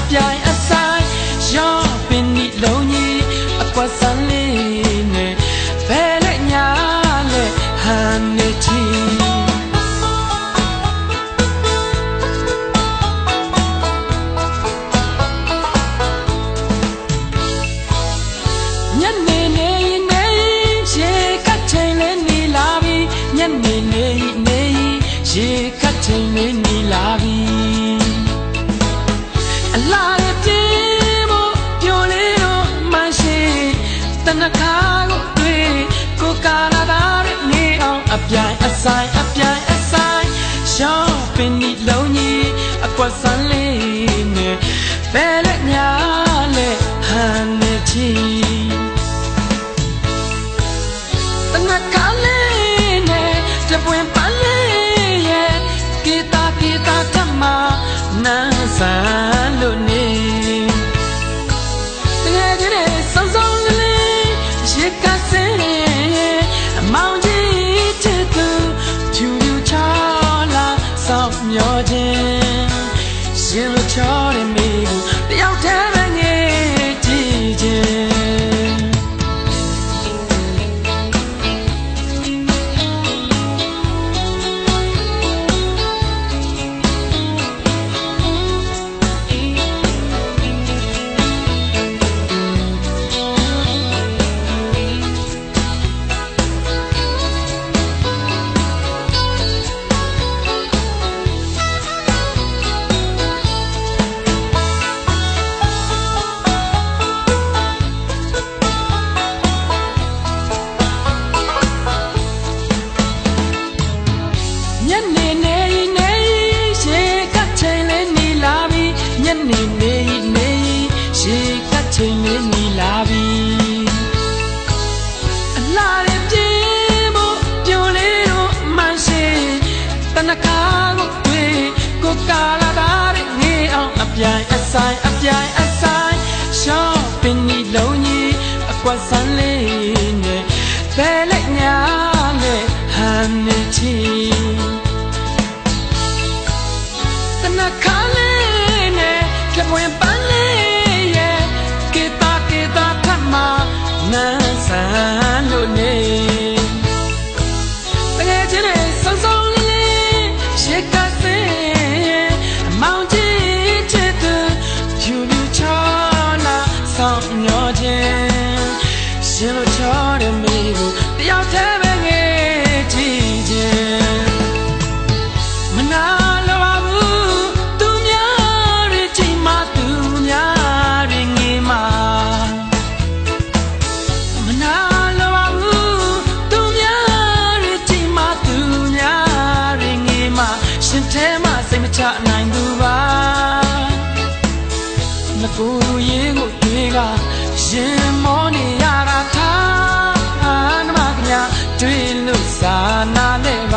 ပြိုင်အဆိုင်ရောပင်ဒီလုံးကြီးအကွက်ဆန်းလေးနဲ့ဘယ်လက်ညာလဲဟန်နေချီညနေနေနေရေကချိန်လေးနေလာပြီညနေနေနေရေကချိန်လေးနေလာပြီအလားရပြင်းဖို့ပြိုလေးတော့မရှိတနခါကိုတွေ့ကိုကာလာတဲ့နေအောင်အပြိုင်အဆိုင်ရှောင်းပင်ဒီလုံးကြီးအကွက်ဆန်းလေးနဲ့ဘယ်လက်ညာလဲဟန်နေချီတနခါလေးနဲ့တပွင့်ပန်းလေးရဲ့ဂီတာထမနန်းဆန်းလို့နေတကယ်ကြီးတဲ့စောင်းစောင်းလေးရေကစင်းအမောင်ကြီးချစ်သူဖြူဖြူချောလာစောင့်မျောခြင်းရှင်လိုချောတဲ့မိကိုတယောက်တည်းပဲငေးကြည့်ခြင်းညနေနေနေရေကချိန်လေးနေလာပြီညနေနေနေရေကချိန်လေးနေလာပြီအလားရပြင်းဖို့ပြိုလေးတော့မရှိတနခါကိုတွေ့ကိုကာလာတဲ့ငေးအောင်အပြိုင်အဆိုင်ရှောင်းပင်ဒီလုံးကြီးအကွက်ဆန်းလေးနဲ့ဘယ်လက်ညာလဲဟန်နေချီတနခါလေးနဲ့ကပွင့်ပန်းလေးရဲ့ဂီတာထမနန်းဆန်းလို့နေတကယ်ချင်းနဲ့စောင်းစောင်းလေးရေကစင်းအမောင်ကြီးချစ်သူဖြူဖြူချောလာစောင့်မျောခြင်းရှင်လိုချောတဲ့မိကိုတယောက်တည်းပဲငေးကြည့်ခြင်းမနာချနိုင်သူပါငါကိုယ်ရေးကိုတွေကရင်မောနေရတာထားနမကညာတွေ့လို့စာနာနဲ့ပါ